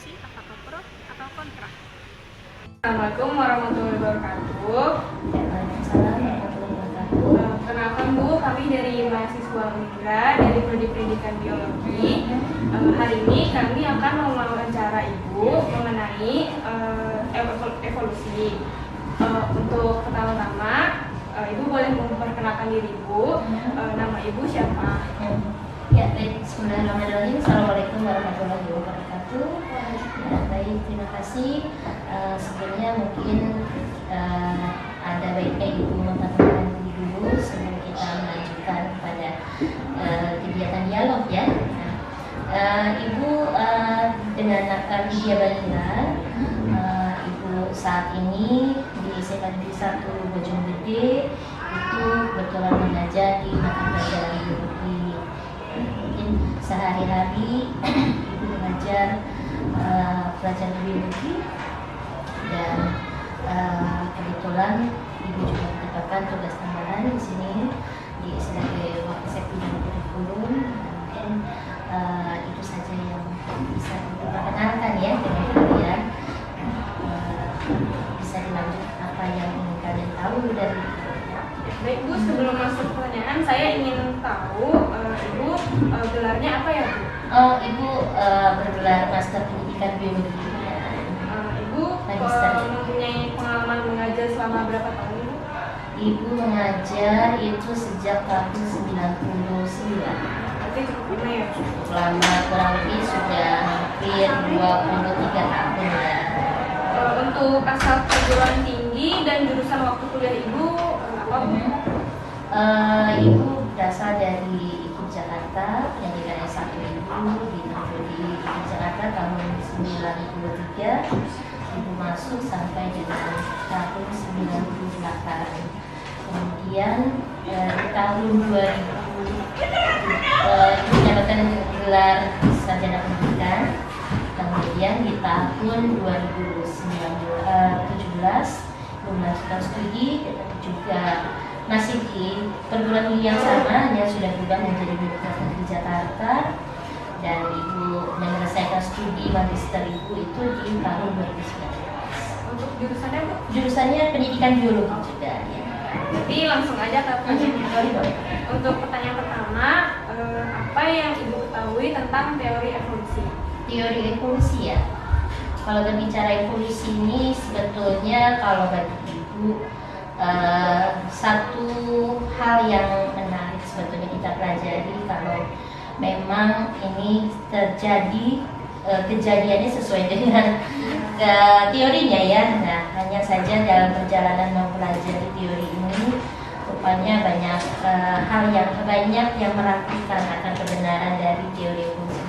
evolusi, apakah pro atau kontra? Assalamualaikum warahmatullahi wabarakatuh. Waalaikumsalam warahmatullahi wabarakatuh. Perkenalkan Bu, kami dari mahasiswa Mira dari Prodi Pendidikan Biologi. Hari ini kami akan mewawancara Ibu mengenai evolusi. Untuk pertama-tama, Ibu boleh memperkenalkan diri Ibu. Nama Ibu siapa? Ya, baik. Bismillahirrahmanirrahim. Assalamualaikum warahmatullahi wabarakatuh. Ya, baik, terima kasih. Sebelumnya mungkin ada baiknya Ibu memperkenalkan diri dulu sebelum kita melanjutkan pada kegiatan dialog ya. Ibu dengan nama Lydia Balila, Ibu saat ini di SMA Negeri 1 Bojonggede itu kebetulan mengajar di mata pelajaran biologi. Mungkin sehari-hari Ibu mengajar pelajaran biologi dan kebetulan Ibu juga mendapatkan tugas tambahan di sini sebagai wakil sekti dan kurikulum. Mungkin itu saja yang bisa Ibu perkenalkan ya dengan kalian. Bisa dilanjut apa yang ingin kalian tahu dari Baik Bu, sebelum masuk pertanyaan, saya ingin tahu Ibu gelarnya apa ya Bu? Ibu bergelar Master Pendidikan Biologi. Ibu mempunyai pengalaman mengajar selama berapa tahun Ibu? Ibu mengajar itu sejak tahun 99. Berarti cukup lama ya? Cukup lama, kurang lebih sudah hampir 23 tahun ya. Untuk asal perguruan tinggi dan jurusan waktu kuliah Ibu apa Bu? Ibu berasal dari IKIP Jakarta, pendidikan S1 Ibu di IKIP Jakarta tahun 93. Ibu masuk sampai dengan tahun 98. Kemudian di tahun 2000 Ibu mendapatkan gelar sarjana pendidikan. Kemudian di tahun 2017 Ibu melanjutkan studi, tetapi juga masih di perguruan tinggi yang sama, hanya sudah berubah menjadi Universitas Negeri Jakarta. Dan Ibu menyelesaikan studi magister Ibu itu di tahun 2019. Untuk jurusannya Bu? Jurusannya pendidikan biologi juga ya. Jadi langsung aja ke pertanyaan. Untuk pertanyaan pertama, apa yang Ibu ketahui tentang teori evolusi? Teori evolusi ya. Kalau berbicara evolusi ini sebetulnya kalau bagi Ibu satu hal yang menarik sebetulnya kita pelajari kalau memang ini terjadi kejadiannya sesuai dengan teorinya ya. Nah, hanya saja dalam perjalanan mempelajari teori ini rupanya banyak hal yang banyak yang meragukan akan kebenaran dari teori evolusi.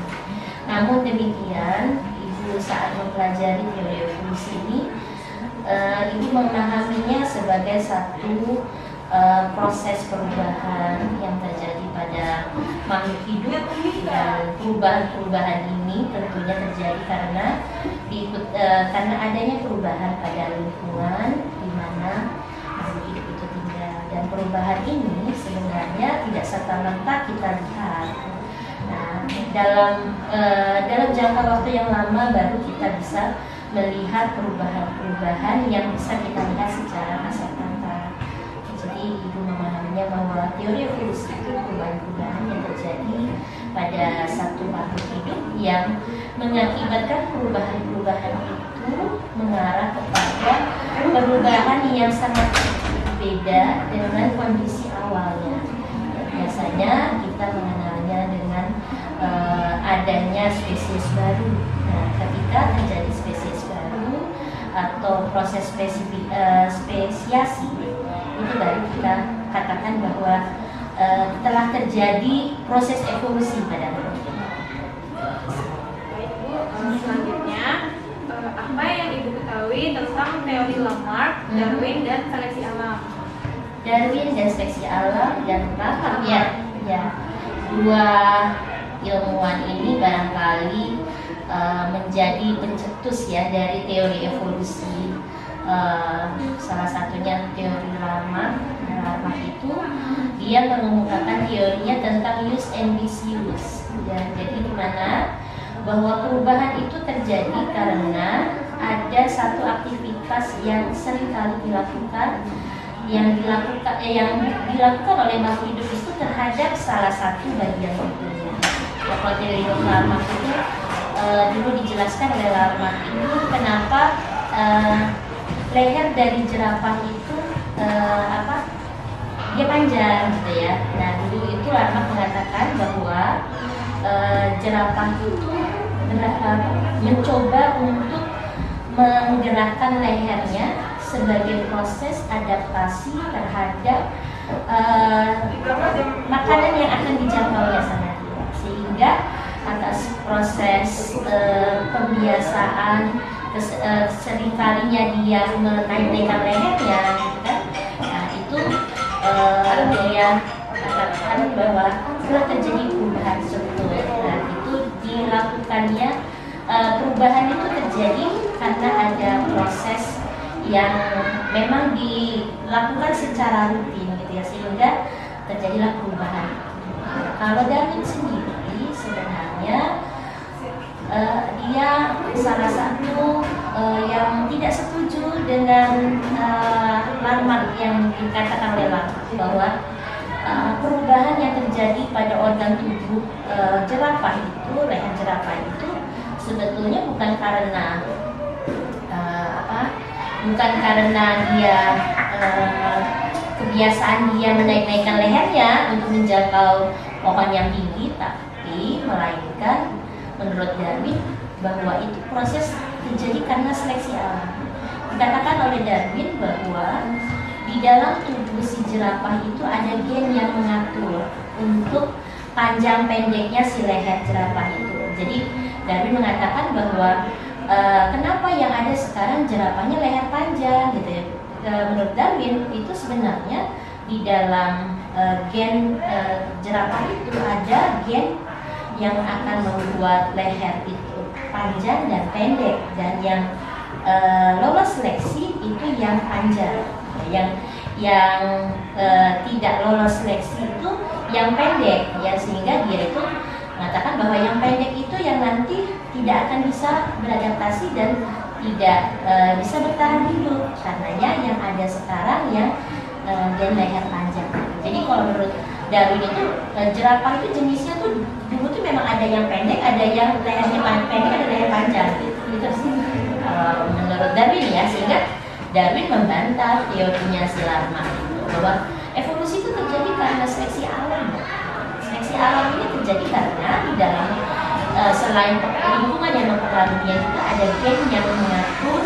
Namun demikian, Ibu saat mempelajari teori evolusi ini, Ibu memahaminya sebagai satu proses perubahan yang terjadi pada makhluk hidup, dan perubahan-perubahan ini tentunya terjadi karena adanya perubahan pada lingkungan di mana makhluk hidup itu tinggal, dan perubahan ini sebenarnya tidak serta-merta kita lihat. Nah, dalam jangka waktu yang lama baru kita bisa melihat perubahan-perubahan yang bisa kita lihat secara kasat mata. Jadi Ibu memahaminya bahwa teori evolusi itu perubahan-perubahan yang terjadi pada satu makhluk hidup yang mengakibatkan perubahan-perubahan itu mengarah kepada perubahan yang sangat berbeda dengan kondisi awalnya. Biasanya kita mengenalnya dengan adanya spesies baru. Nah, ketika terjadi spesies baru atau proses spesiasi, itu baru kita katakan bahwa telah terjadi proses evolusi pada makhluk hidup. Baik Bu, selanjutnya apa yang Ibu ketahui tentang teori Lamarck, Darwin, dan seleksi alam? Darwin dan seleksi alam dan Lamarck ya, dua ilmuwan ini barangkali menjadi pencetus ya dari teori evolusi. Salah satunya teori Lamarck. Lamarck itu dia mengemukakan teorinya tentang use and disuse. Ya, jadi di mana bahwa perubahan itu terjadi karena ada satu aktivitas yang seringkali dilakukan yang dilakukan oleh makhluk hidup itu terhadap salah satu bagian tubuhnya. Ya, kalau teori Lamarck itu dulu dijelaskan oleh Lamarck itu kenapa leher dari jerapah itu dia panjang gitu ya. Nah dulu itu Lamarck mengatakan bahwa jerapah itu mencoba untuk menggerakkan lehernya sebagai proses adaptasi terhadap makanan yang akan dijangkaunya sama dia, sehingga atas proses pembiasaan seringkalinya dia menaikkan lehernya gitu kan. Nah itu dia katakan bahwa telah terjadi perubahan struktur. Nah itu dilakukannya perubahan itu terjadi karena ada proses yang memang dilakukan secara rutin gitu ya, sehingga terjadilah perubahan. Kalau Darwin sendiri sebenarnya dia salah satu yang tidak setuju dengan Lamarck yang dikatakan oleh Lamarck bahwa perubahan yang terjadi pada organ tubuh jerapah itu, leher jerapah itu sebetulnya bukan karena dia kebiasaan dia menaikkan lehernya untuk menjangkau pohon yang tinggi, tapi melainkan menurut Darwin bahwa itu proses terjadi karena seleksi alam. Dikatakan oleh Darwin bahwa di dalam tubuh si jerapah itu ada gen yang mengatur untuk panjang pendeknya si leher jerapah itu. Jadi Darwin mengatakan bahwa kenapa yang ada sekarang jerapahnya leher panjang gitu ya. Menurut Darwin itu sebenarnya di dalam gen jerapah itu ada gen yang akan membuat leher itu panjang dan pendek, dan yang lolos seleksi itu yang panjang. Yang tidak lolos seleksi itu yang pendek ya, sehingga dia itu mengatakan bahwa yang pendek itu yang nanti tidak akan bisa beradaptasi dan tidak bisa bertahan hidup, karenanya yang ada sekarang yang gen leher panjang. Jadi kalau menurut Darwin itu jerapah itu jenisnya tuh dulu tuh memang ada yang pendek, ada yang lehernya pendek, ada leher panjang gitu. Itu sih menurut Darwin ya, sehingga Darwin membantah teorinya si Lamarck itu bahwa evolusi itu terjadi karena seleksi alam. Seleksi alam ini terjadi karena di dalam selain lingkungan yang mempengaruhinya juga ada gen yang mengatur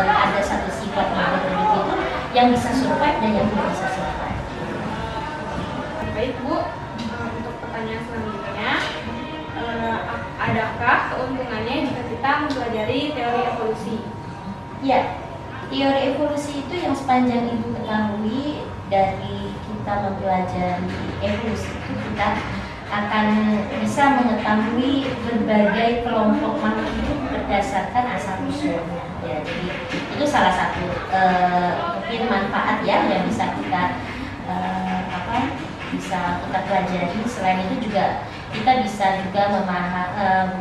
ada satu sifat makhluk hidup itu yang bisa survive dan yang tidak bisa survive. Baik Bu, untuk pertanyaan selanjutnya, adakah keuntungannya jika kita mempelajari teori evolusi? Ya, teori evolusi itu yang sepanjang Ibu ketahui dari kita mempelajari evolusi itu kita akan bisa mengetahui berbagai kelompok makhluk hidup berdasarkan asal usulnya. Ya, jadi itu salah satu mungkin manfaat ya yang bisa kita pelajari. Selain itu juga kita bisa juga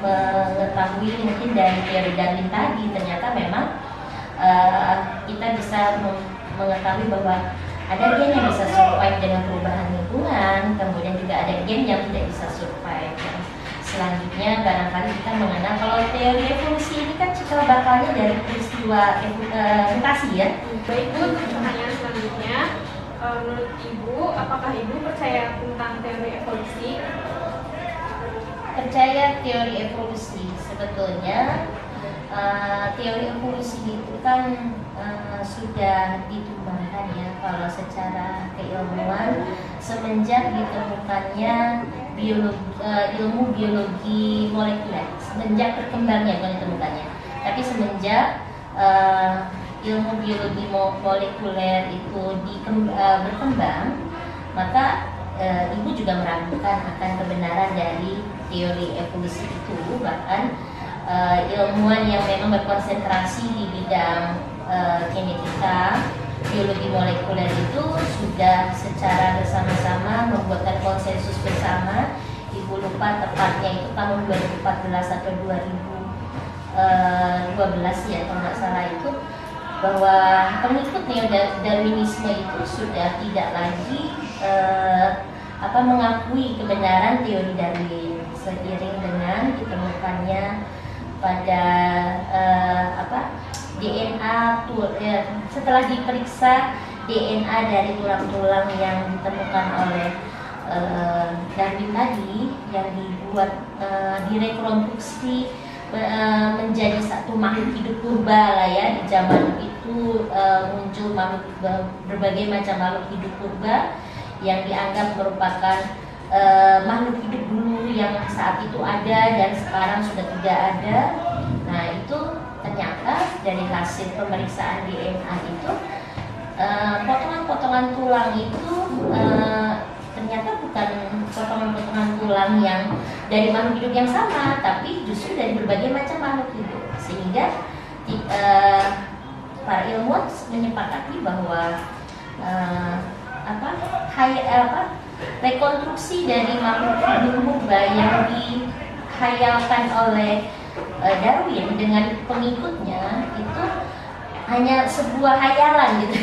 mengetahui mungkin dari teori Darwin tadi, ternyata memang kita bisa mengetahui bahwa ada gen yang bisa survive dengan perubahan lingkungan, kemudian juga ada gen yang tidak bisa survive. Dan selanjutnya barangkali kita mengenal kalau teori evolusi ini kan cikal bakalnya dari peristiwa mutasi ya. Baik Bu, pertanyaan selanjutnya, menurut Ibu, apakah Ibu percaya tentang teori evolusi? Percaya teori evolusi sebetulnya teori evolusi itu kan sudah ditumbangkan ya kalau secara keilmuan semenjak ditemukannya ilmu biologi molekuler, semenjak berkembangnya bukan ditemukannya, tapi semenjak ilmu biologi molekuler itu berkembang, maka Ibu juga meragukan akan kebenaran dari teori evolusi itu. Bahkan ilmuwan yang memang berkonsentrasi di bidang genetika, biologi molekuler itu sudah secara bersama-sama membuatkan konsensus bersama. Ibu aku lupa tepatnya itu tahun 2014 atau 2012 ya kalau nggak salah itu, bahwa pengikut neo-Darwinisme itu sudah tidak lagi mengakui kebenaran teori Darwin seiring dengan ditemukannya pada DNA setelah diperiksa DNA dari tulang-tulang yang ditemukan oleh Darwin tadi, yang dibuat direkonstruksi menjadi satu makhluk hidup purba lah ya. Di zaman itu muncul berbagai macam makhluk hidup purba yang dianggap merupakan makhluk hidup dulu yang saat itu ada dan sekarang sudah tidak ada. Nah itu ternyata dari hasil pemeriksaan DNA itu potongan-potongan tulang itu ternyata bukan potongan-potongan tulang yang dari makhluk hidup yang sama, tapi justru dari berbagai macam makhluk hidup, sehingga para ilmuwan menyepakati bahwa rekonstruksi dari makhluk hidup purba yang dihayalkan oleh Darwin dengan pengikutnya itu hanya sebuah hayalan gitu.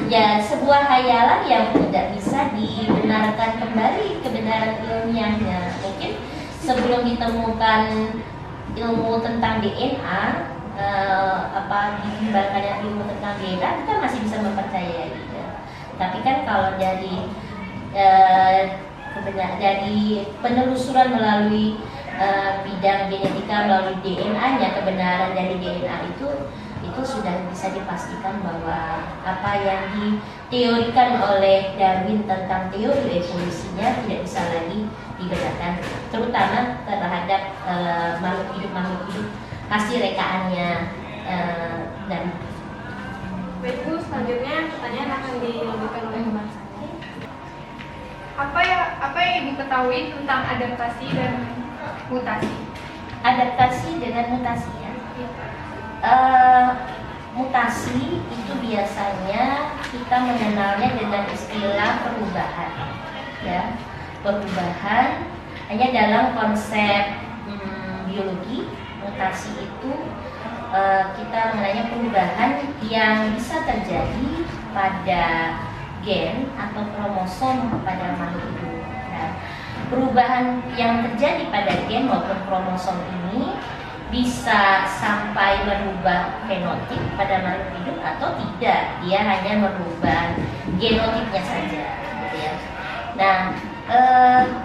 Ya, sebuah hayalan yang tidak bisa dibenarkan kembali kebenaran ilmiahnya. Mungkin sebelum ditemukan ilmu tentang DNA, dikembangkannya ilmu tentang DNA, kita masih bisa mempercayai gitu. Tapi kan kalau dari penelusuran melalui bidang genetika melalui DNA-nya, kebenaran dari DNA itu sudah bisa dipastikan bahwa apa yang diteorikan oleh Darwin tentang teori evolusinya tidak bisa lagi dibenarkan, terutama terhadap makhluk hidup hasil rekaannya dan Baik Bu, selanjutnya pertanyaan akan dilanjutkan oleh teman saya. Apa yang Ibu ketahui tentang adaptasi dan mutasi? Adaptasi dengan mutasi ya. Mutasi itu biasanya kita mengenalnya dengan istilah perubahan ya. Perubahan hanya dalam konsep biologi. Mutasi itu kita mengenalnya perubahan yang bisa terjadi pada gen atau kromosom pada makhluk hidup. Nah, perubahan yang terjadi pada gen maupun kromosom ini bisa sampai merubah fenotip pada makhluk hidup atau tidak, dia hanya merubah genotipnya saja gitu ya. Nah,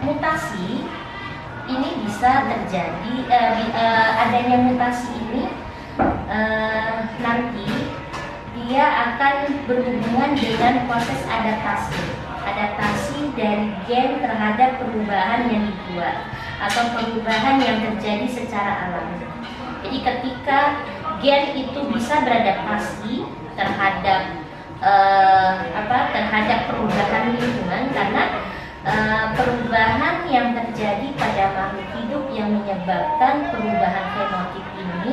mutasi ini bisa terjadi, adanya mutasi ini nanti dia akan berhubungan dengan proses adaptasi dari gen terhadap perubahan yang dibuat atau perubahan yang terjadi secara alami. Jadi ketika gen itu bisa beradaptasi terhadap terhadap perubahan lingkungan, karena perubahan yang terjadi pada makhluk hidup yang menyebabkan perubahan fenotip ini,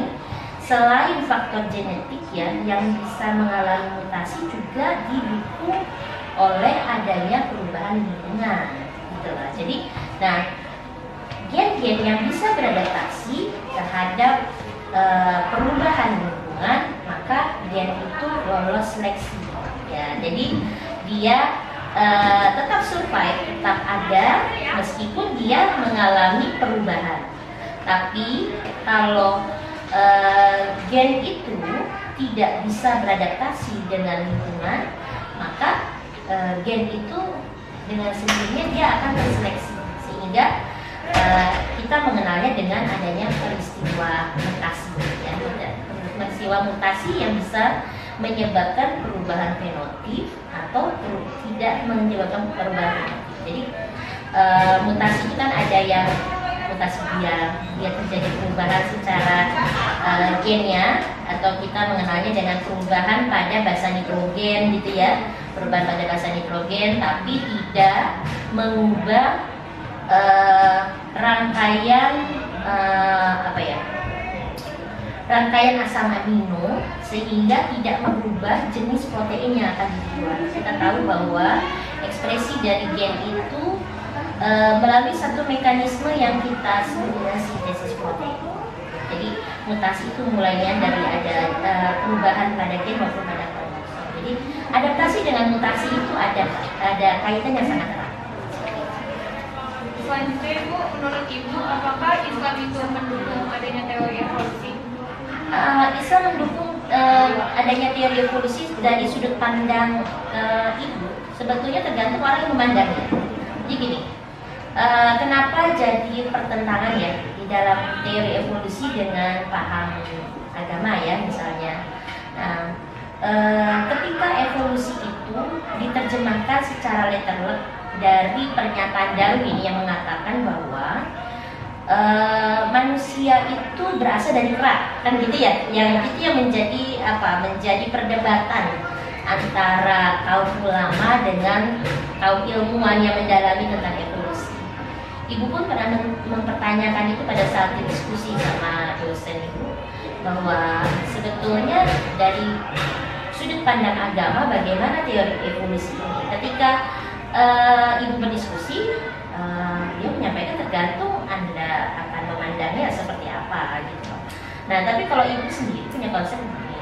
selain faktor genetik ya yang bisa mengalami mutasi, juga didukung oleh adanya perubahan lingkungan gitu lah. Jadi, nah, gen-gen yang bisa beradaptasi terhadap perubahan lingkungan, maka gen itu lolos seleksi ya. Jadi dia tetap survive, tetap ada meskipun dia mengalami perubahan. Tapi kalau gen itu tidak bisa beradaptasi dengan lingkungan, maka gen itu dengan sendirinya dia akan terseleksi, sehingga kita mengenalnya dengan adanya peristiwa mutasi ya. Peristiwa mutasi yang bisa menyebabkan perubahan fenotip atau tidak menyebabkan perubahan fenotip. Jadi mutasi itu kan ada yang mutasi dia terjadi perubahan secara gennya, atau kita mengenalnya dengan perubahan pada basa nitrogen gitu ya, perubahan pada basa nitrogen tapi tidak mengubah rangkaian asam amino, sehingga tidak merubah jenis protein yang akan dibuat. Kita tahu bahwa ekspresi dari gen itu melalui satu mekanisme yang kita sebut dengan sintesis protein. Jadi mutasi itu mulainya dari ada perubahan pada gen maupun pada kromosom. Jadi adaptasi dengan mutasi itu ada kaitan yang sangat erat. Selanjutnya Ibu, menurut Ibu, apakah Islam itu mendukung adanya teori evolusi? Islam mendukung adanya teori evolusi dari sudut pandang Ibu. Sebetulnya tergantung orang yang memandangnya. Jadi gini, kenapa jadi pertentangan ya di dalam teori evolusi dengan paham agama ya misalnya. Nah, ketika evolusi itu diterjemahkan secara letterlek dari pernyataan Darwin yang mengatakan bahwa manusia itu berasal dari kera, kan gitu ya, yang itu yang menjadi perdebatan antara kaum ulama dengan kaum ilmuwan yang mendalami tentang evolusi. Ibu pun pernah mempertanyakan itu pada saat diskusi sama dosen Ibu, bahwa sebetulnya dari sudut pandang agama bagaimana teori evolusi ini. Ketika Ibu berdiskusi, dia menyampaikan tergantung Anda akan memandangnya seperti apa gitu. Nah, tapi kalau Ibu sendiri punya konsep begini.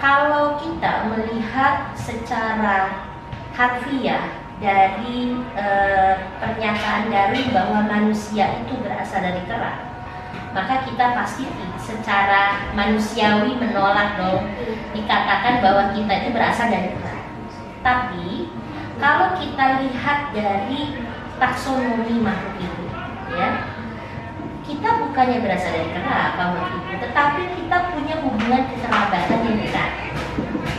Kalau kita melihat secara harfiah dari pernyataan Darwin bahwa manusia itu berasal dari kera, maka kita pasti secara manusiawi menolak dong dikatakan bahwa kita itu berasal dari kera. Tapi kalau kita lihat dari taksonomi makhluk hidup, ya, kita bukannya berasal dari kera makhluk hidup, tetapi kita punya hubungan kekerabatan yang dekat.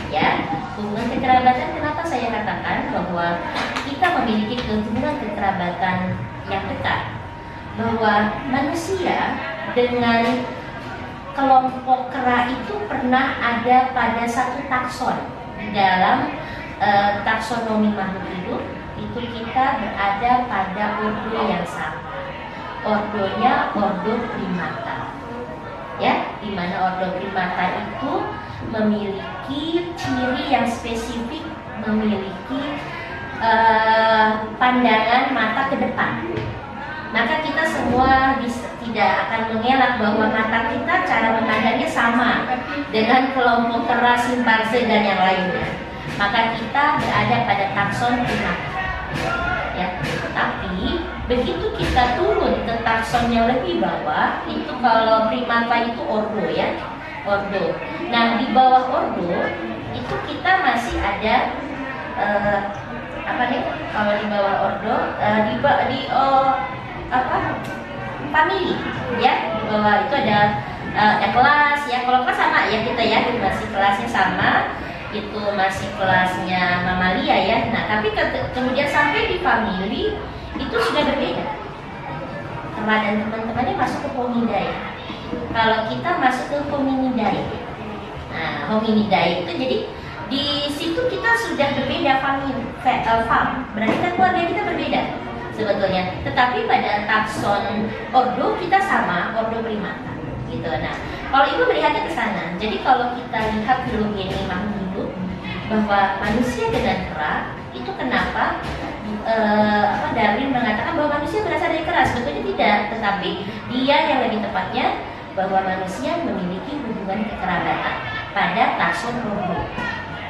Ya, hubungan kekerabatan. Kenapa saya katakan bahwa kita memiliki hubungan kekerabatan yang dekat? Bahwa manusia dengan kelompok kera itu pernah ada pada satu takson di dalam taksonomi makhluk hidup. Itu kita berada pada ordo yang sama. Ordonya ordo primata. Ya, di mana ordo primata itu memiliki ciri yang spesifik, memiliki pandangan mata ke depan. Maka kita semua tidak akan mengelak bahwa mata kita cara memandangnya sama dengan kelompok kera, simpanse dan yang lainnya. Maka kita berada pada takson primata. Ya, tapi begitu kita turun ke takson yang lebih bawah, itu kalau primata itu ordo ya, ordo. Nah, di bawah ordo itu kita masih ada kalau di bawah ordo family ya. Di bawah itu ada kelas ya. Kalau kelas sama ya kita ya, masih kelasnya sama. Itu masih kelasnya mamalia ya. Nah, tapi kemudian sampai di family itu sudah berbeda. Kera dan teman-temannya masuk ke Hominidae. Kalau kita masuk ke Hominidae. Nah, Hominidae itu jadi di situ kita sudah berbeda fam. Berarti kan keluarga kita berbeda sebetulnya. Tetapi pada takson ordo kita sama, ordo primata. Gitu. Nah, kalau Ibu melihatnya ke sana. Jadi kalau kita lihat filogeni makhluk hidup bahwa manusia dengan kera itu kenapa Darwin mengatakan bahwa manusia berasal dari kera? Sebetulnya tidak, tetapi dia yang lebih tepatnya bahwa manusia memiliki hubungan kekerabatan pada takson ordo.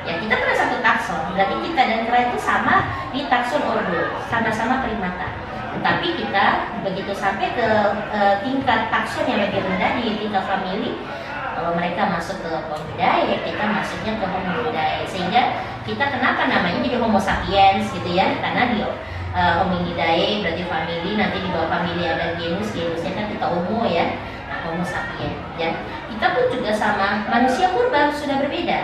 Ya, kita pada satu takson, berarti kita dan kera itu sama di takson ordo, sama-sama primata. Tetapi kita begitu sampai ke tingkat takson yang lebih rendah di tingkat famili, kalau mereka masuk ke Hominidae, kita masuknya ke Hominidae. Sehingga kita kenapa namanya jadi Homo sapiens gitu ya? Karena di Hominidae berarti famili, nanti di bawah famili ada genusnya kan kita Homo ya. Nah, Homo sapiens ya. Kita pun juga sama manusia purba sudah berbeda.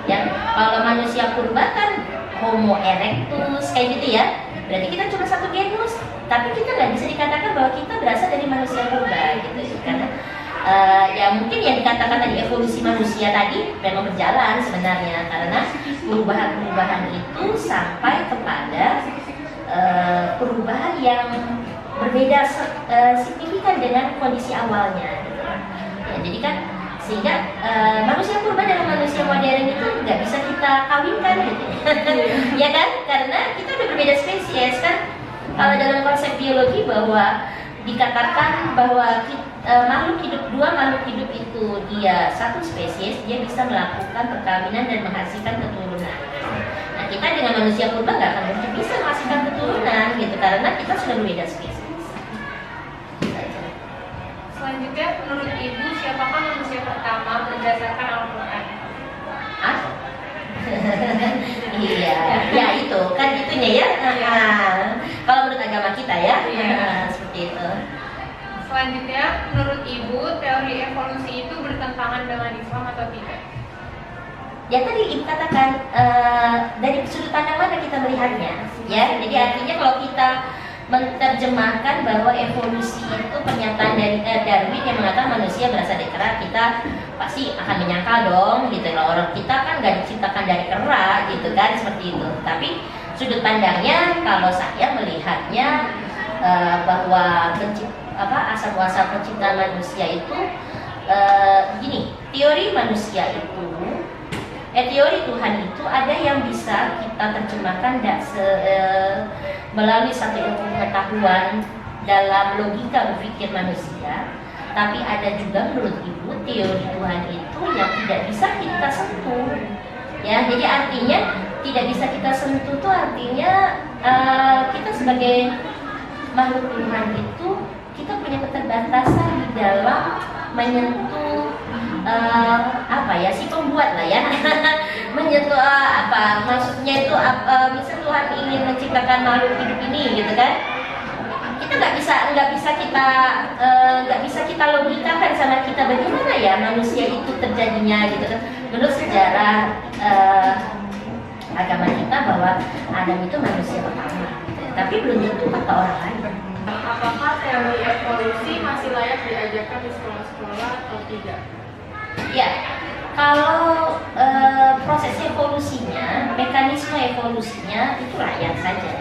Ya, kalau manusia purba kan Homo erectus kayak gitu ya. Berarti kita cuma satu genus, tapi kita nggak bisa dikatakan bahwa kita berasal dari manusia purba gitu. Karena ya mungkin yang dikatakan tadi evolusi manusia tadi memang berjalan sebenarnya, karena perubahan-perubahan itu sampai kepada perubahan yang berbeda signifikan dengan kondisi awalnya gitu. Ya, jadi kan sehingga manusia purba dan manusia modern itu nggak bisa kita kawinkan gitu. Ya kan, karena kita udah berbeda spesies kan. Kalau dalam konsep biologi bahwa dikatakan bahwa makhluk hidup itu dia satu spesies, dia bisa melakukan perkawinan dan menghasilkan keturunan. Nah, kita dengan manusia purba nggak akan mungkin bisa menghasilkan keturunan gitu karena kita sudah berbeda spesies. Selanjutnya, menurut Ibu, siapakah manusia pertama berdasarkan Al-Quran? Ah? Iya, ya itu kan itunya ya. Kalau menurut agama kita ya, seperti itu. Selanjutnya, menurut Ibu, teori evolusi itu bertentangan dengan Islam atau tidak? Ya tadi Ibu katakan dari sudut pandang mana kita melihatnya, ya. Jadi artinya kalau kita menerjemahkan bahwa evolusi itu pernyataan dari Darwin yang mengatakan manusia berasal dari kera, kita pasti akan menyangkal dong gitu. Kalau orang kita kan nggak diciptakan dari kera gitu kan, seperti itu. Tapi sudut pandangnya kalau saya melihatnya bahwa asal muasal penciptaan manusia itu gini, teori manusia itu teori Tuhan itu ada yang bisa kita terjemahkan melalui satu ilmu pengetahuan dalam logika berpikir manusia, tapi ada juga menurut Ibu teori Tuhan itu yang tidak bisa kita sentuh. Ya, jadi artinya tidak bisa kita sentuh itu artinya kita sebagai makhluk Tuhan itu kita punya keterbatasan di dalam menyentuh si pembuat lah ya menyentuh maksudnya itu bisa Tuhan ingin menciptakan makhluk hidup ini gitu kan, kita nggak bisa kita logikakan sama kita bagaimana ya manusia itu terjadinya gitu kan. Menurut sejarah agama kita bahwa Adam itu manusia pertama gitu. Tapi belum tentu kata orang lain. Apakah teori evolusi masih layak diajarkan di sekolah-sekolah atau tidak? Ya, kalau proses evolusinya, mekanisme evolusinya itu layak saja,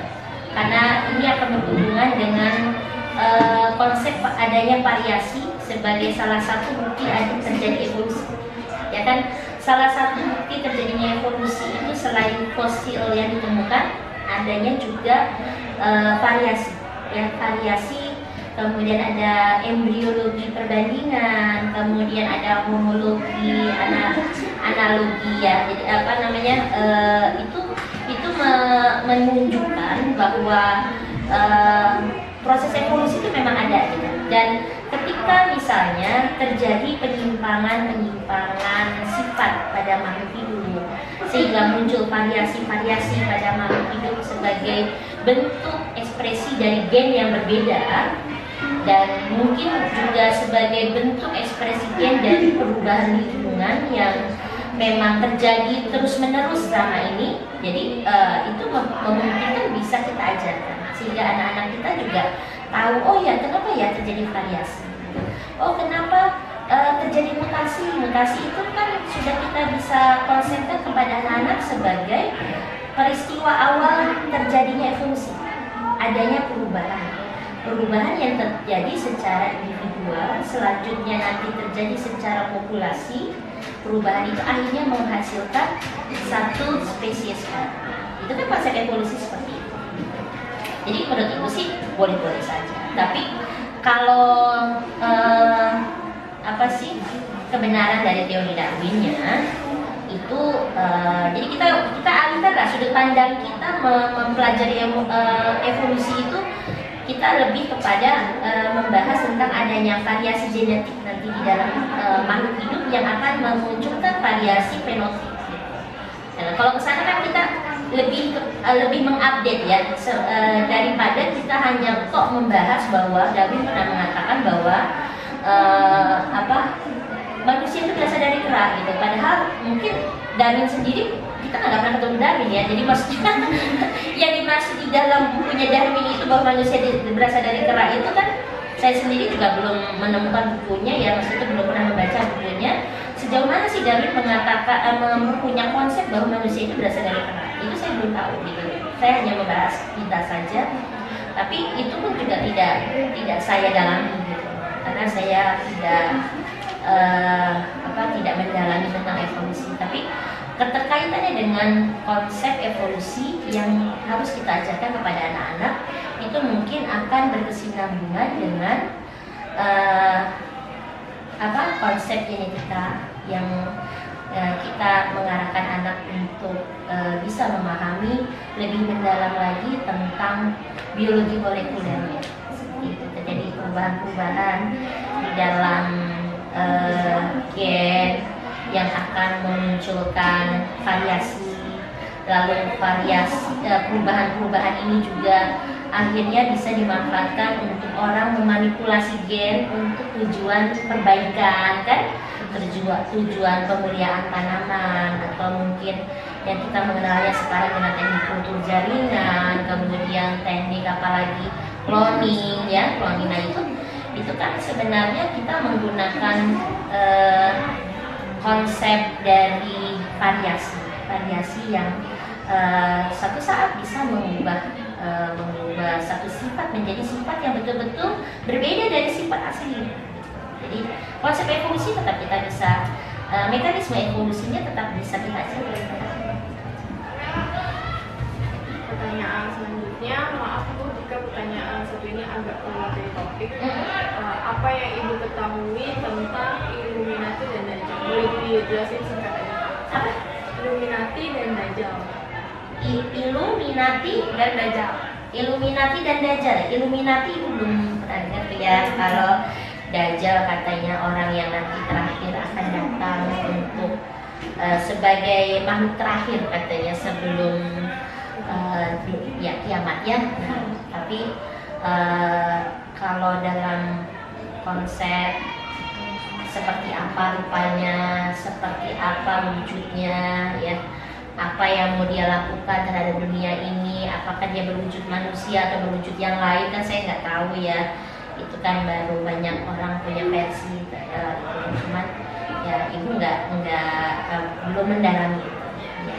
karena ini akan berhubungan dengan konsep adanya variasi sebagai salah satu bukti ada terjadi evolusi. Ya kan, salah satu bukti terjadinya evolusi itu selain fosil yang ditemukan, adanya juga variasi. Ya, variasi, kemudian ada embriologi perbandingan, kemudian ada homologi, analogi ya. Jadi itu menunjukkan bahwa proses evolusi itu memang ada gitu. Dan ketika misalnya terjadi penyimpangan sifat pada makhluk hidup sehingga muncul variasi-variasi pada makhluk hidup sebagai bentuk ekspresi dari gen yang berbeda dan mungkin juga sebagai bentuk ekspresi gen dari perubahan lingkungan yang memang terjadi terus-menerus selama ini. Jadi itu memungkinkan bisa kita ajarkan sehingga anak-anak kita juga tahu, oh ya kenapa ya terjadi variasi, oh kenapa terjadi mutasi itu kan sudah kita bisa konsepkan kepada anak-anak sebagai peristiwa awal terjadinya evolusi, adanya perubahan yang terjadi secara individual, selanjutnya nanti terjadi secara populasi. Perubahan itu akhirnya menghasilkan satu spesies baru. Itu kan konsep evolusi seperti itu. Jadi menurut Ibu sih boleh-boleh saja. Tapi kalau kebenaran dari teori Darwinnya itu jadi kita alihkan lah sudut pandang kita mempelajari evolusi itu, kita lebih kepada membahas tentang adanya variasi genetik nanti di dalam makhluk hidup yang akan memunculkan variasi fenotip. Nah, kalau ke sana kan kita lebih mengupdate ya daripada kita hanya kok membahas bahwa Darwin pernah mengatakan bahwa manusia itu berasal dari kera gitu. Padahal mungkin Darwin sendiri kita nggak pernah ketemu Darwin ya. Jadi maksudnya yang dimaksud di dalam bukunya Darwin itu bahwa manusia berasal dari kera itu kan saya sendiri juga belum menemukan bukunya ya, maksudnya belum pernah membaca bukunya. Sejauh mana sih Darwin mengatakan mempunyai konsep bahwa manusia itu berasal dari kera? Itu saya belum tahu gitu. Saya hanya membahas kita saja. Tapi itu pun juga tidak saya dalami gitu. Karena saya tidak mendalami tentang evolusi, tapi keterkaitannya dengan konsep evolusi yang harus kita ajarkan kepada anak-anak itu mungkin akan berkesinambungan dengan eh, konsep genetika yang kita mengarahkan anak untuk bisa memahami lebih mendalam lagi tentang biologi molekulernya. Seperti itu terjadi perubahan-perubahan di dalam gen yang akan memunculkan variasi, lalu perubahan-perubahan ini juga akhirnya bisa dimanfaatkan untuk orang memanipulasi gen untuk tujuan perbaikan, kan, tujuan pemuliaan tanaman, atau mungkin yang kita mengenalnya sekarang dengan teknik kultur jaringan, kemudian teknik apalagi cloning, ya, cloning. Nah, itu kan sebenarnya kita menggunakan konsep dari variasi yang suatu saat bisa mengubah satu sifat menjadi sifat yang betul-betul berbeda dari sifat asli. Jadi konsep evolusi tetap kita bisa, mekanisme evolusinya tetap bisa dihasilkan. Pertanyaan selanjutnya, maaf Bu jika pertanyaan satu ini agak keluar dari topik. Apa yang Ibu ketahui tentang Illuminati dan Dajjal? Boleh dijelasin singkat aja. Apa? Illuminati dan Dajjal. Illuminati Dan Dajjal. Illuminati dan Dajjal. Illuminati itu belum pernah dengar ya. Kalau Dajjal katanya orang yang nanti terakhir akan datang untuk sebagai makhluk terakhir katanya sebelum ya kiamat ya. Nah, tapi kalau dalam konsep seperti apa rupanya, seperti apa wujudnya, ya, apa yang mau dia lakukan terhadap dunia ini, apakah dia berwujud manusia atau berwujud yang lain, kan saya nggak tahu ya. Itu kan baru banyak orang punya versi cuman ya ibu belum mendalami itu ya.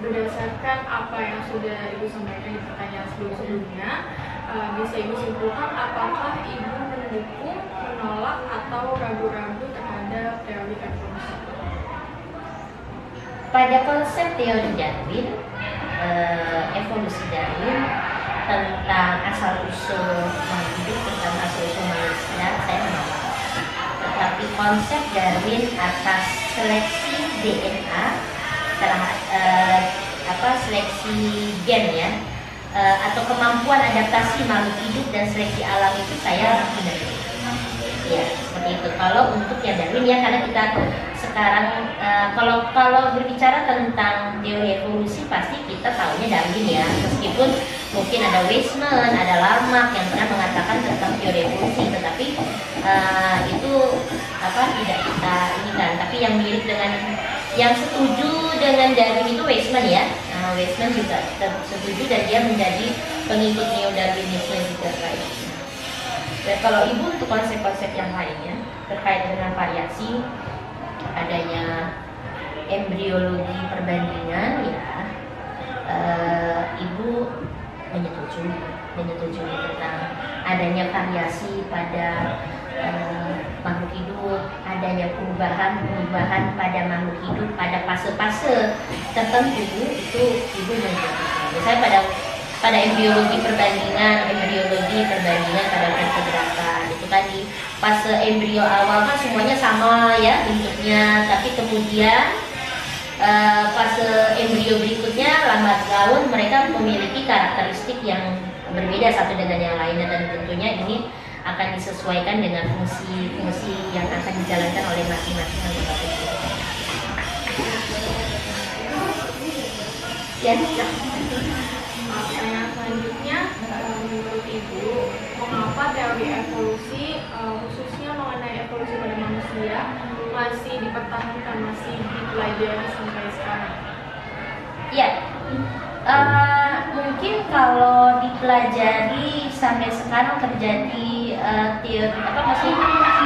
Berdasarkan apa yang sudah Ibu sampaikan di pertanyaan sebelumnya, bisa Ibu simpulkan apakah Ibu mendukung, menolak, atau ragu-ragu terhadap teori evolusi? Pada konsep teori Darwin, evolusi Darwin tentang asal usul makhluk hidup, tentang asal usul manusia, saya menolak. Tetapi konsep Darwin atas seleksi DNA seleksi gen ya, atau kemampuan adaptasi makhluk hidup dan seleksi alam itu saya menerima. Ya, seperti itu. Kalau untuk yang Darwin ya, karena kita sekarang kalau berbicara tentang teori evolusi pasti kita tahunya Darwin ya, meskipun mungkin ada Weismann, ada Lamarck yang pernah mengatakan tentang teori evolusi, tetapi itu tidak kita ini kan. Tapi yang mirip dengan yang setuju dengan Darwin itu Weismann ya. Weismann juga setuju dan dia menjadi pengikut neo-Darwinisme juga kayak. Dan kalau ibu untuk konsep-konsep yang lainnya terkait dengan variasi, adanya embriologi perbandingan ya, ibu menyetujui tentang adanya variasi pada makhluk hidup, adanya perubahan pada makhluk hidup pada fase-fase tertentu, itu ibu menyetujui. Misalnya pada embriologi perbandingan pada vertebrata itu kan di fase embrio awal kan semuanya sama ya bentuknya, tapi kemudian fase embrio berikutnya lambat laun mereka memiliki karakteristik yang berbeda satu dengan yang lainnya, dan tentunya ini akan disesuaikan dengan fungsi yang akan dijalankan oleh masing-masing anggota tubuh. Ya. Pertanyaan selanjutnya, menurut Ibu, mengapa teori evolusi, khususnya mengenai evolusi pada manusia, masih dipertahankan, masih dipelajari sampai sekarang? Ya, mungkin kalau dipelajari sampai sekarang terjadi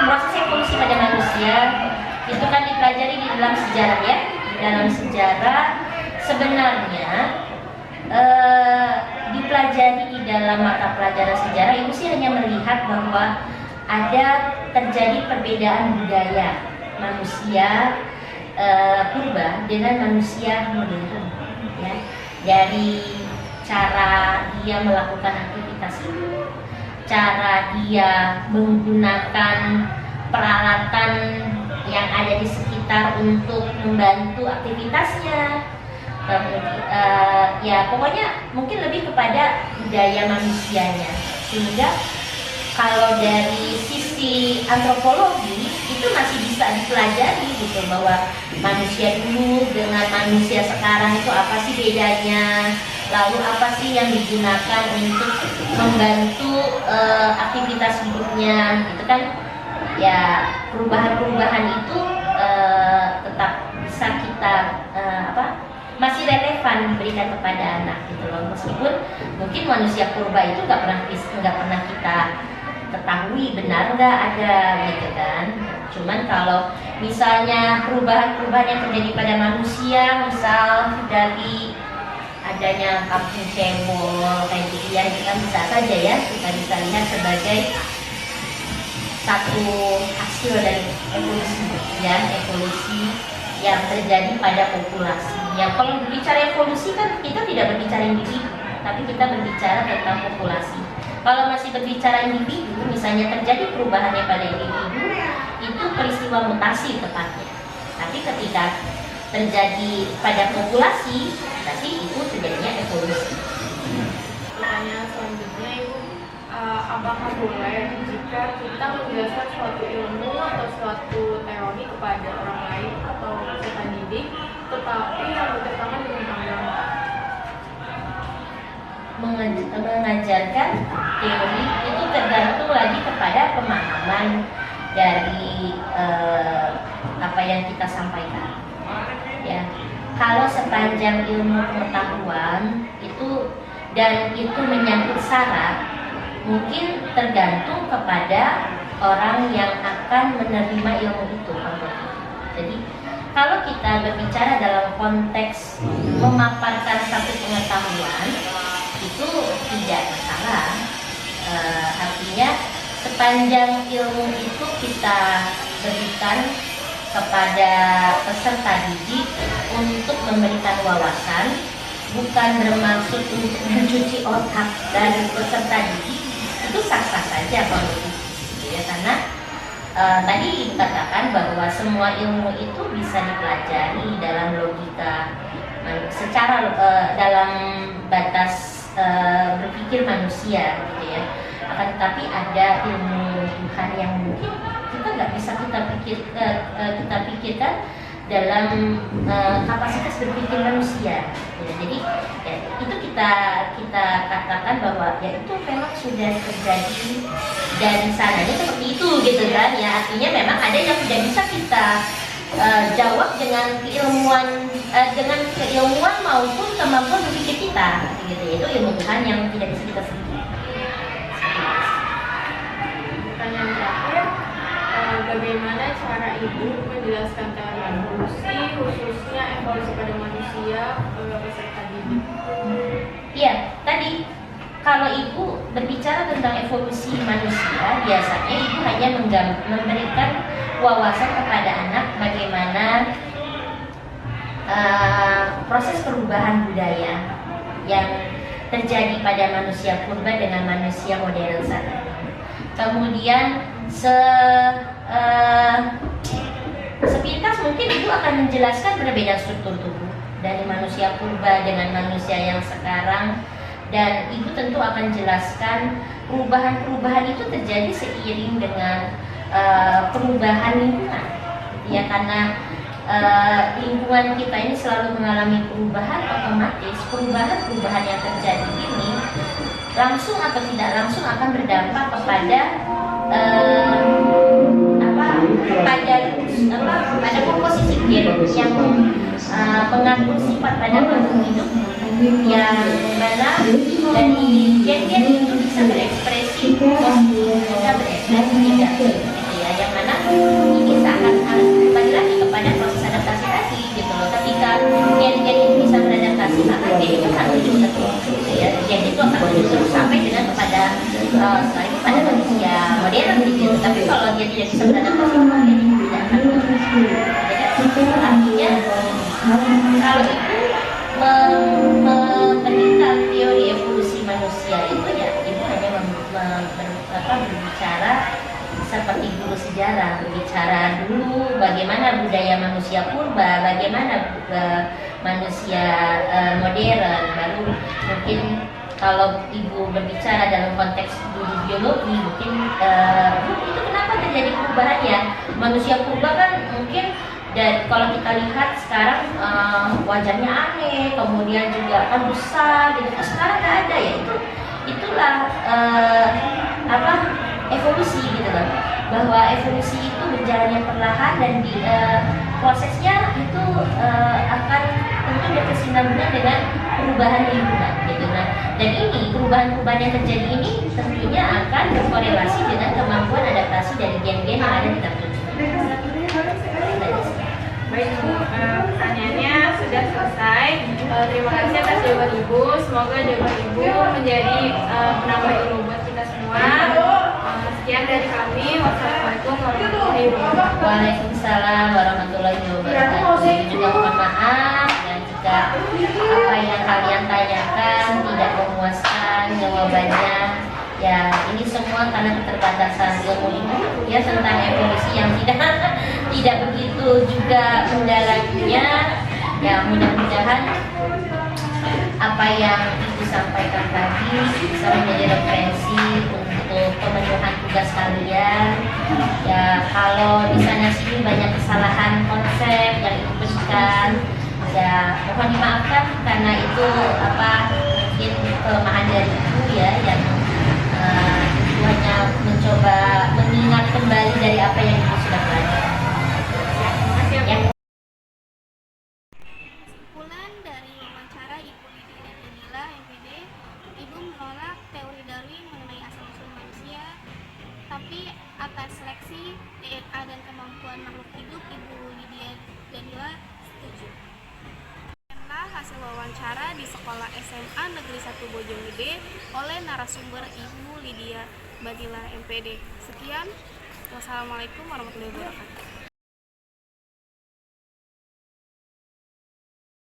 proses evolusi pada manusia itu kan dipelajari di dalam sejarah ya. Di dalam sejarah sebenarnya dipelajari di dalam mata pelajaran sejarah, ibu sih hanya melihat bahwa ada terjadi perbedaan budaya manusia purba dengan manusia modern ya. Dari cara dia melakukan aktivitas itu, cara dia menggunakan peralatan yang ada di sekitar untuk membantu aktivitasnya. Ya pokoknya mungkin lebih kepada budaya manusianya, sehingga kalau dari sisi antropologi itu masih bisa dipelajari gitu, bahwa manusia dulu dengan manusia sekarang itu apa sih bedanya, lalu apa sih yang digunakan untuk membantu aktivitas hidupnya gitu kan. Ya perubahan-perubahan itu tetap bisa kita masih relevan diberikan kepada anak gitu loh, meskipun mungkin manusia purba itu nggak pernah kita ketahui benar nggak ada gitu kan. Cuman kalau misalnya perubahan-perubahan yang terjadi pada manusia, misal dari adanya kampung cebol kayak gitu ya, itu kan bisa saja ya kita bisa lihat sebagai satu hasil dari evolusi ya, evolusi yang terjadi pada populasi. Ya kalau berbicara evolusi kan kita tidak berbicara individu, tapi kita berbicara tentang populasi. Kalau masih berbicara individu, misalnya terjadi perubahannya pada individu, itu peristiwa mutasi tepatnya. Tapi ketika terjadi pada populasi, berarti itu terjadinya evolusi. Pertanyaan selanjutnya Ibu, apakah boleh jika kita menjelaskan suatu ilmu atau suatu teori kepada orang lain atau peserta didik, tetapi yang bertentangan dengan agama? Mengajarkan teori itu tergantung lagi kepada pemahaman dari apa yang kita sampaikan. Ya, kalau sepanjang ilmu pengetahuan itu dan itu menyangkut syarat, mungkin tergantung kepada orang yang akan menerima ilmu itu. Jadi kalau kita berbicara dalam konteks memaparkan satu pengetahuan, itu tidak masalah. Artinya sepanjang ilmu itu kita berikan kepada peserta didik untuk memberikan wawasan, bukan bermaksud untuk mencuci otak dari peserta didik, itu sah-sah saja kalau begitu ya, karena tadi Ibu katakan bahwa semua ilmu itu bisa dipelajari dalam logika secara dalam batas berpikir manusia gitu ya. Akan tetapi ada ilmu Tuhan yang mungkin kita nggak bisa kita pikirkan dalam kapasitas berpikir manusia. Ya, jadi ya, itu kita katakan bahwa ya itu memang sudah terjadi dari sananya seperti itu gitu kan. Ya artinya memang ada yang tidak bisa kita jawab dengan keilmuan maupun kemampuan berpikir kita gitu. Itu ilmu Tuhan yang tidak bisa kita sendiri. Pertanyaan terakhir, bagaimana cara Ibu menjelaskan teori evolusi, khususnya evolusi pada manusia ke peserta didik? Iya, tadi kalau Ibu berbicara tentang evolusi manusia, biasanya Ibu hanya memberikan wawasan kepada anak bagaimana proses perubahan budaya yang terjadi pada manusia purba dengan manusia modern saat ini. Kemudian sepintas mungkin Ibu akan menjelaskan perbedaan struktur tubuh dari manusia purba dengan manusia yang sekarang, dan Ibu tentu akan jelaskan perubahan-perubahan itu terjadi seiring dengan perubahan lingkungan ya, karena lingkungan kita ini selalu mengalami perubahan, otomatis perubahan-perubahan yang terjadi ini langsung atau tidak langsung akan berdampak kepada pada komposisi gen yang mengatur sifat pada makhluk hidup, yang mana dari gen-gen itu bisa berekspresi positif, bisa berekspresi negatif gitu ya, yang mana ini sangat kembali lagi kepada proses adaptasi tadi gitu loh. Ketika gen-gen itu bisa beradaptasi, maka gen itu akan muncul terus gitu ya, gen itu akan muncul terus sampai dengan kepada setelah itu pada manusia modern gitu. Tapi kalau dia tidak bisa beradaptasi, maka gen itu tidak akan muncul. Jadi artinya kalau itu memberikan teori berbicara seperti guru sejarah, berbicara dulu bagaimana budaya manusia purba, bagaimana manusia modern. Baru mungkin kalau ibu berbicara dalam konteks biologi, mungkin itu kenapa terjadi perubahan ya? Manusia purba kan mungkin, dan kalau kita lihat sekarang wajahnya aneh, kemudian juga kan besar, gitu. Sekarang nggak ada ya, itulah evolusi gitu loh, bahwa evolusi itu berjalannya perlahan dan prosesnya itu akan tentu berkesinambungan dengan perubahan lingkungan gitu. Nah, dan ini perubahan-perubahan yang terjadi ini tentunya akan berkorelasi dengan kemampuan adaptasi dari gen-gen yang ada di dalam tubuh. Baik Bu, pertanyaannya sudah selesai. Terima kasih atas jawaban Ibu. Semoga jawaban Ibu menjadi penambah ilmu buat kita semua. Sekian dari kami. Wassalamualaikum warahmatullahi wabarakatuh. Waalaikumsalam warahmatullahi wabarakatuh. Juga mohon maaf dan jika apa yang kalian tanyakan tidak memuaskan jawabannya, ya ini semua karena keterbatasan ilmu ibu ya tentang evolusi yang tidak begitu juga mendalaminya. Ya mudah-mudahan apa yang ibu sampaikan tadi bisa menjadi referensi untuk pemenuhan tugas kalian. Ya kalau di sana sini banyak kesalahan konsep yang ibu berikan, ya mohon dimaafkan karena itu mungkin kelemahan dari ibu ya, yang ibu hanya mencoba mengingat kembali dari apa yang ibu sudah belajar. Ya. Kesimpulan dari wawancara Ibu Lydia dan Danila, MPD, Ibu menolak teori Darwin mengenai asal-usul manusia, tapi atas seleksi DNA dan kemampuan makhluk hidup, Ibu Lydia Danila setuju. Demikianlah hasil wawancara di Sekolah SMA Negeri 1 Bojonggede oleh narasumber Ibu Lydia Danila, MPD. Sekian, wassalamualaikum warahmatullahi wabarakatuh.